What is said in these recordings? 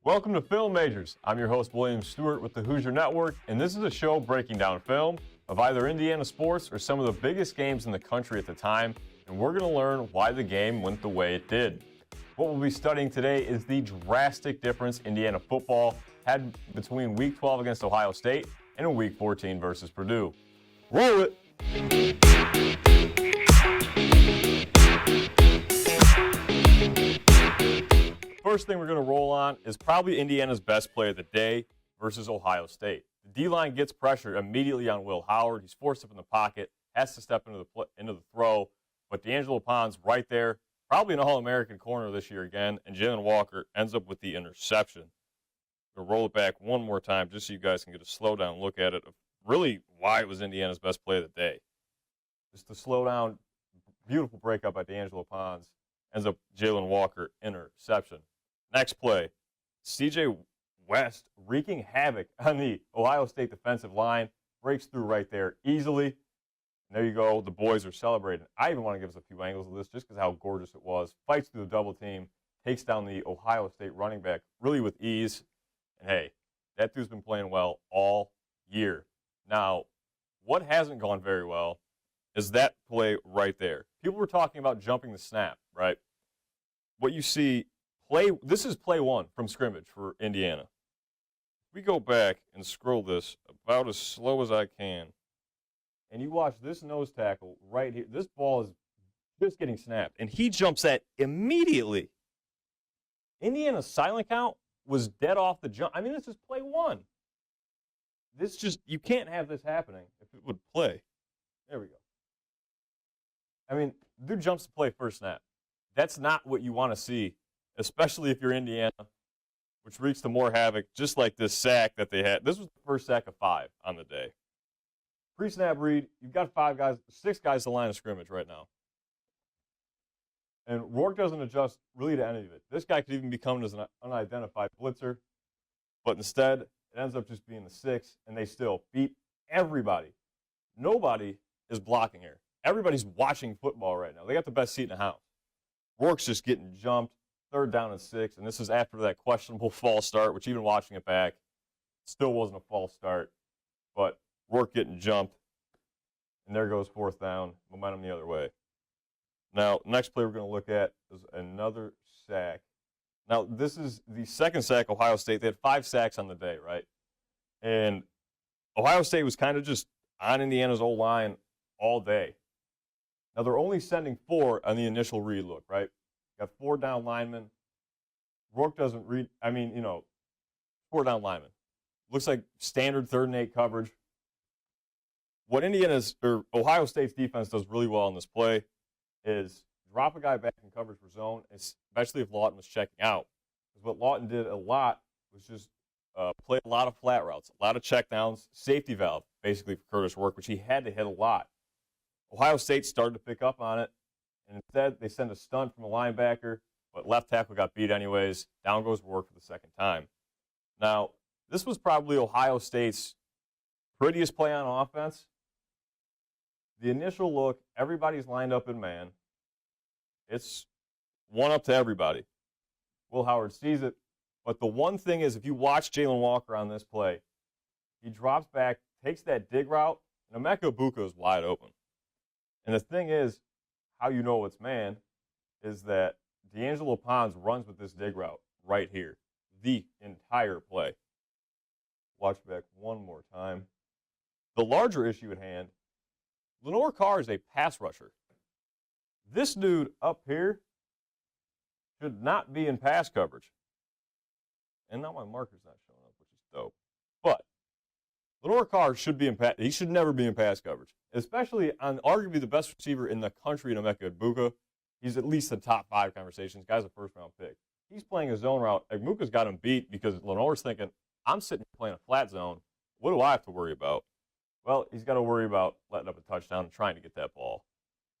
Welcome to Film Majors. I'm your host, William Stewart with the Hoosier Network, and this is a show breaking down film of either Indiana sports or some of the biggest games in the country at the time, and we're going to learn why the game went the way it did. What we'll be studying today is the drastic difference Indiana football had between Week 12 against Ohio State and in Week 14 versus Purdue. Roll it! First thing we're going to roll on is probably Indiana's best play of the day versus Ohio State. The D-line gets pressure immediately on Will Howard. He's forced up in the pocket, has to step into the throw, but D'Angelo Pond's right there, probably an All-American corner this year again, and Jalen Walker ends up with the interception. We'll roll it back one more time just so you guys can get a slow down look at it of really why it was Indiana's best play of the day. Just to slow down, beautiful breakup by D'Angelo Pons, ends up Jalen Walker interception. Next play, C.J. West wreaking havoc on the Ohio State defensive line, breaks through right there easily. And there you go, the boys are celebrating. I even want to give us a few angles of this just because how gorgeous it was. Fights through the double team, takes down the Ohio State running back really with ease. And hey, that dude's been playing well all year. Now, what hasn't gone very well is that play right there. People were talking about jumping the snap, right? What you see, this is play one from scrimmage for Indiana. If we go back and scroll this about as slow as I can, and you watch this nose tackle right here, this ball is just getting snapped, and he jumps that immediately. Indiana's silent count was dead off the jump. I mean, this is play one. This just, you can't have this happening if it would play. There we go. I mean, dude jumps to play first snap. That's not what you want to see, especially if you're Indiana, which wreaks to more havoc, just like this sack that they had. This was the first sack of 5 on the day. Pre-snap read, you've got 6 guys to line of scrimmage right now. And Rourke doesn't adjust really to any of it. This guy could even be coming as an unidentified blitzer, but instead it ends up just being the 6, and they still beat everybody. Nobody is blocking here. Everybody's watching football right now. They got the best seat in the house. Rourke's just getting jumped, 3rd down and 6, and this is after that questionable false start, which even watching it back, still wasn't a false start. But Rourke getting jumped, and there goes 4th down, momentum the other way. Now, next play we're going to look at is another sack. Now, this is the second sack Ohio State. They had 5 sacks on the day, right? And Ohio State was kind of just on Indiana's O-line all day. Now, they're only sending 4 on the initial read look, right? Got 4 down linemen. Rourke doesn't read, 4 down linemen. Looks like standard 3rd and 8 coverage. What Ohio State's defense does really well on this play is drop a guy back in coverage for zone, especially if Lawton was checking out. Because what Lawton did a lot was just play a lot of flat routes, a lot of checkdowns, safety valve, basically, for Curtis Rourke, which he had to hit a lot. Ohio State started to pick up on it, and instead they send a stunt from a linebacker, but left tackle got beat anyways. Down goes Rourke for the second time. Now, this was probably Ohio State's prettiest play on offense. The initial look, everybody's lined up in man. It's one up to everybody. Will Howard sees it, but the one thing is, if you watch Jalen Walker on this play, he drops back, takes that dig route, and Emeka Egbuka is wide open. And the thing is, how you know it's man, is that D'Angelo Pons runs with this dig route right here, the entire play. Watch back one more time. The larger issue at hand, Lenore Carr is a pass rusher. This dude up here should not be in pass coverage. And now my marker's not showing up, which is dope. But Lenore Carr he should never be in pass coverage, especially on arguably the best receiver in the country in Emeka Egbuka. He's at least in top 5 conversations. Guy's a first-round pick. He's playing a zone route. Egbuka's got him beat because Lenore's thinking, I'm sitting here playing a flat zone. What do I have to worry about? Well, he's got to worry about letting up a touchdown and trying to get that ball.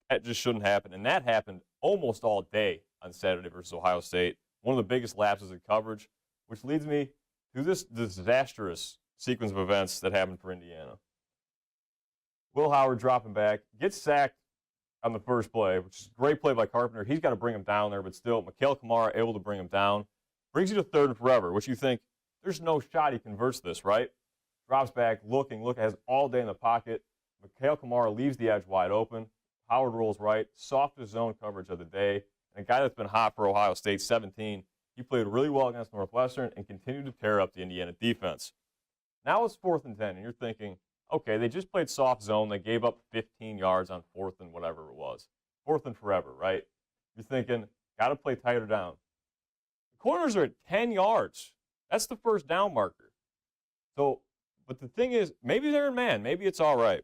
That just shouldn't happen, and that happened almost all day on Saturday versus Ohio State. One of the biggest lapses in coverage, which leads me to this disastrous sequence of events that happened for Indiana. Will Howard dropping back, gets sacked on the first play, which is a great play by Carpenter. He's got to bring him down there, but still, Mikhail Kamara able to bring him down. Brings you to 3rd and forever, which you think, there's no shot he converts this, right? Drops back, has all day in the pocket. Mikhail Kamara leaves the edge wide open. Howard rolls right, softest zone coverage of the day. And a guy that's been hot for Ohio State, 17, he played really well against Northwestern and continued to tear up the Indiana defense. Now it's 4th and 10, and you're thinking, okay, they just played soft zone. They gave up 15 yards on 4th and whatever it was. 4th and forever, right? You're thinking, got to play tighter down. The corners are at 10 yards. That's the first down marker. So, but the thing is, maybe they're in man. Maybe it's all right.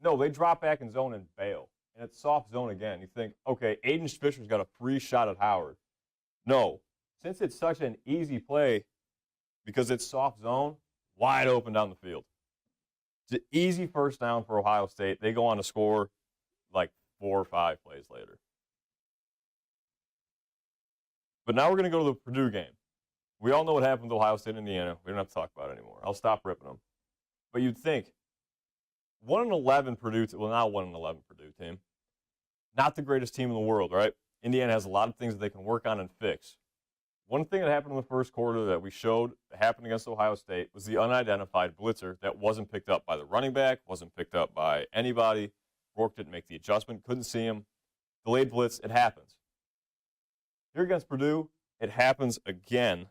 No, they drop back in zone and bail. And it's soft zone again. You think, okay, Aiden Fisher's got a free shot at Howard. No. Since it's such an easy play, because it's soft zone, wide open down the field. It's an easy first down for Ohio State. They go on to score like 4 or 5 plays later. But now we're going to go to the Purdue game. We all know what happened with Ohio State and Indiana. We don't have to talk about it anymore. I'll stop ripping them. But you'd think, 1-11 Purdue, well, not 1-11 Purdue team. Not the greatest team in the world, right? Indiana has a lot of things that they can work on and fix. One thing that happened in the first quarter that we showed that happened against Ohio State was the unidentified blitzer that wasn't picked up by the running back, wasn't picked up by anybody. Rourke didn't make the adjustment, couldn't see him. Delayed blitz, it happens. Here against Purdue, it happens again.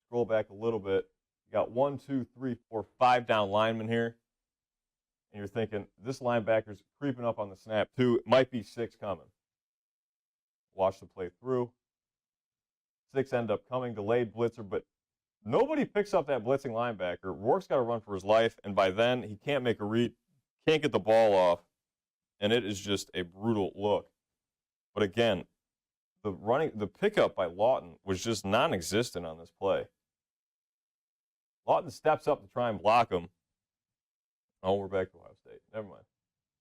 Scroll back a little bit. You got 1, 2, 3, 4, 5 down linemen here. And you're thinking, this linebacker's creeping up on the snap too. It might be 6 coming. Watch the play through. 6 end up coming, delayed blitzer, but nobody picks up that blitzing linebacker. Rourke's got to run for his life, and by then he can't make a read, can't get the ball off, and it is just a brutal look. But again, the pickup by Lawton was just non-existent on this play. Lawton steps up to try and block him. Oh, we're back to Ohio State. Never mind.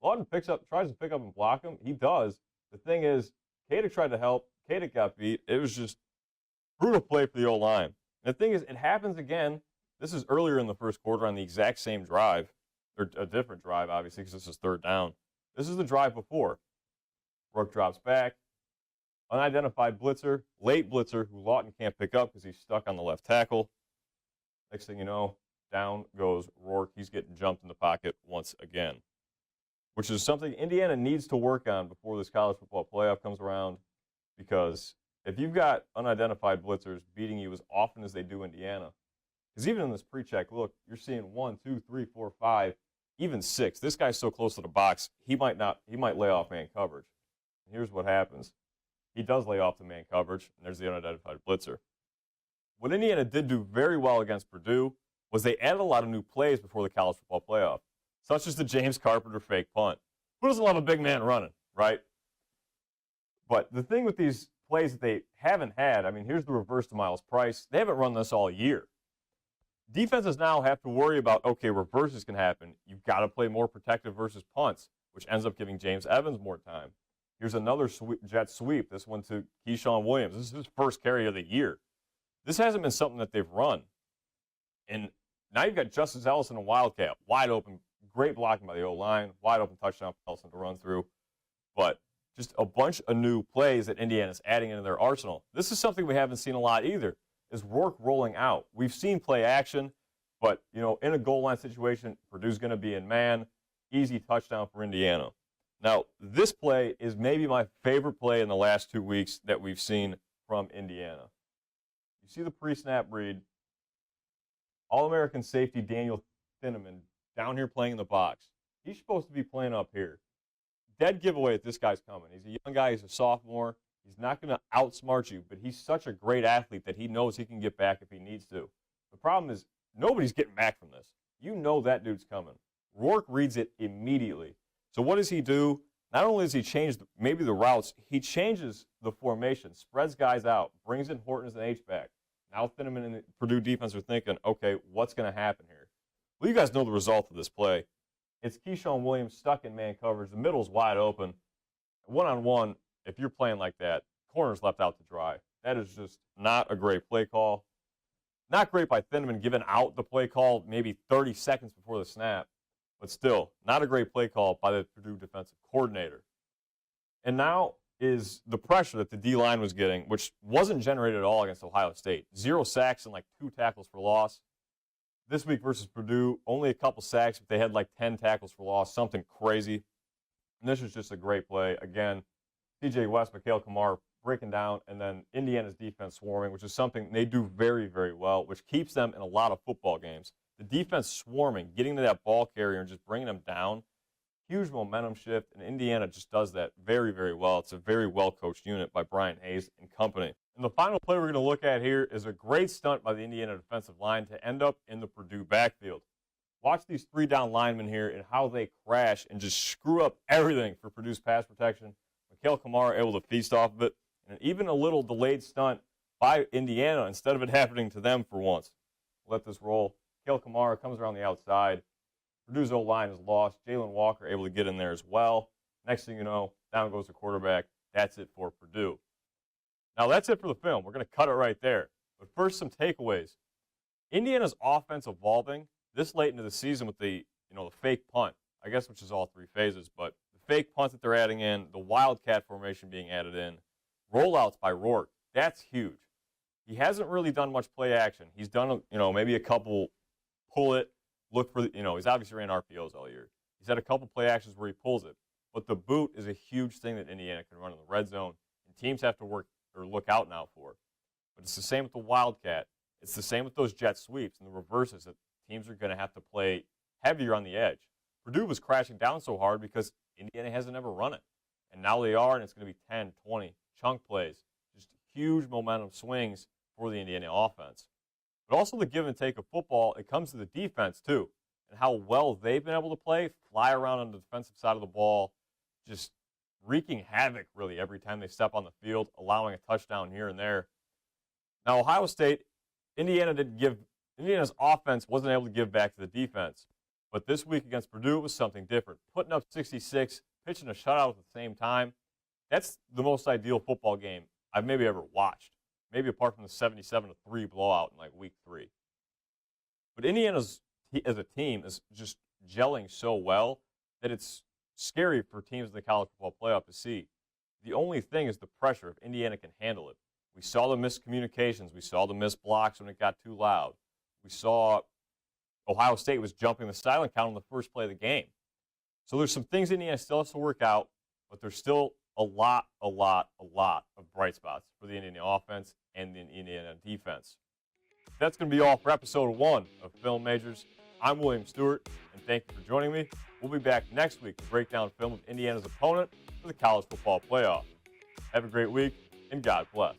Lawton tries to pick up and block him. He does. The thing is, Kadick tried to help. Kadick got beat. It was just brutal play for the O-line. And the thing is, it happens again. This is earlier in the first quarter on the exact same drive, or a different drive, obviously, because this is 3rd down. This is the drive before. Rourke drops back. Unidentified blitzer, late blitzer, who Lawton can't pick up because he's stuck on the left tackle. Next thing you know, down goes Rourke. He's getting jumped in the pocket once again, which is something Indiana needs to work on before this college football playoff comes around, because if you've got unidentified blitzers beating you as often as they do Indiana, because even in this pre-check look, you're seeing 1, 2, 3, 4, 5, even 6. This guy's so close to the box, he might lay off man coverage. And here's what happens. He does lay off the man coverage, and there's the unidentified blitzer. What Indiana did do very well against Purdue was they added a lot of new plays before the college football playoff, such as the James Carpenter fake punt. Who doesn't love a big man running, right? But the thing with these plays that they haven't had, I mean, here's the reverse to Miles Price. They haven't run this all year. Defenses now have to worry about, okay, reverses can happen. You've got to play more protective versus punts, which ends up giving James Evans more time. Here's another jet sweep, this one to Keyshawn Williams. This is his first carry of the year. This hasn't been something that they've run. And now you've got Justice Ellison and Wildcat, wide open, great blocking by the O-line, wide open touchdown for Ellison to run through. But just a bunch of new plays that Indiana's adding into their arsenal. This is something we haven't seen a lot either, is Rourke rolling out. We've seen play action, but, in a goal line situation, Purdue's going to be in man. Easy touchdown for Indiana. Now, this play is maybe my favorite play in the last 2 weeks that we've seen from Indiana. You see the pre-snap read. All-American safety Daniel Thieneman down here playing in the box. He's supposed to be playing up here. Dead giveaway that this guy's coming. He's a young guy. He's a sophomore. He's not going to outsmart you, but he's such a great athlete that he knows he can get back if he needs to. The problem is nobody's getting back from this. You know that dude's coming. Rourke reads it immediately. So what does he do? Not only does he change maybe the routes, he changes the formation, spreads guys out, brings in Horton as an H-back. Now Thieneman and the Purdue defense are thinking, okay, what's going to happen here? Well, you guys know the result of this play. It's Keyshawn Williams stuck in man coverage. The middle's wide open. One-on-one, if you're playing like that, corner's left out to dry. That is just not a great play call. Not great by Thieneman giving out the play call maybe 30 seconds before the snap. But still, not a great play call by the Purdue defensive coordinator. And now is the pressure that the D-line was getting, which wasn't generated at all against Ohio State. 0 sacks and like 2 tackles for loss. This week versus Purdue, only a couple sacks, but they had like 10 tackles for loss, something crazy. And this was just a great play. Again, C.J. West, Mikhail Kamara breaking down, and then Indiana's defense swarming, which is something they do very, very well, which keeps them in a lot of football games. The defense swarming, getting to that ball carrier and just bringing them down, huge momentum shift, and Indiana just does that very, very well. It's a very well-coached unit by Brian Hayes and company. And the final play we're going to look at here is a great stunt by the Indiana defensive line to end up in the Purdue backfield. Watch these 3-down linemen here and how they crash and just screw up everything for Purdue's pass protection. Mikhail Kamara able to feast off of it, and even a little delayed stunt by Indiana instead of it happening to them for once. Let this roll. Mikhail Kamara comes around the outside. Purdue's O-line is lost. Jalen Walker able to get in there as well. Next thing you know, down goes the quarterback. That's it for Purdue. Now that's it for the film. We're going to cut it right there. But first, some takeaways. Indiana's offense evolving this late into the season with the fake punt, I guess, which is all 3 phases, but the fake punt that they're adding in, the wildcat formation being added in, rollouts by Rourke, that's huge. He hasn't really done much play action. He's done, maybe a couple pull it, look for, he's obviously ran RPOs all year. He's had a couple play actions where he pulls it. But the boot is a huge thing that Indiana can run in the red zone, and teams have to work or look out now for. But it's the same with the wildcat. It's the same with those jet sweeps and the reverses that teams are going to have to play heavier on the edge. Purdue was crashing down so hard because Indiana hasn't ever run it. And now they are, and it's going to be 10, 20 chunk plays. Just huge momentum swings for the Indiana offense. But also the give and take of football, it comes to the defense too, and how well they've been able to play, fly around on the defensive side of the ball, just wreaking havoc really every time they step on the field, allowing a touchdown here and there. Now, Ohio State, Indiana's offense wasn't able to give back to the defense. But this week against Purdue, it was something different. Putting up 66, pitching a shutout at the same time, that's the most ideal football game I've maybe ever watched. Maybe apart from the 77-3 blowout in like week 3. But Indiana's, as a team, is just gelling so well that it's scary for teams in the college football playoff to see. The only thing is the pressure if Indiana can handle it. We saw the miscommunications. We saw the missed blocks when it got too loud. We saw Ohio State was jumping the silent count on the first play of the game. So there's some things Indiana still has to work out, but there's still a lot of bright spots for the Indiana offense and the Indiana defense. That's going to be all for episode 1 of Film Majors. I'm William Stewart, and thank you for joining me. We'll be back next week to break down film of Indiana's opponent for the college football playoff. Have a great week, and God bless.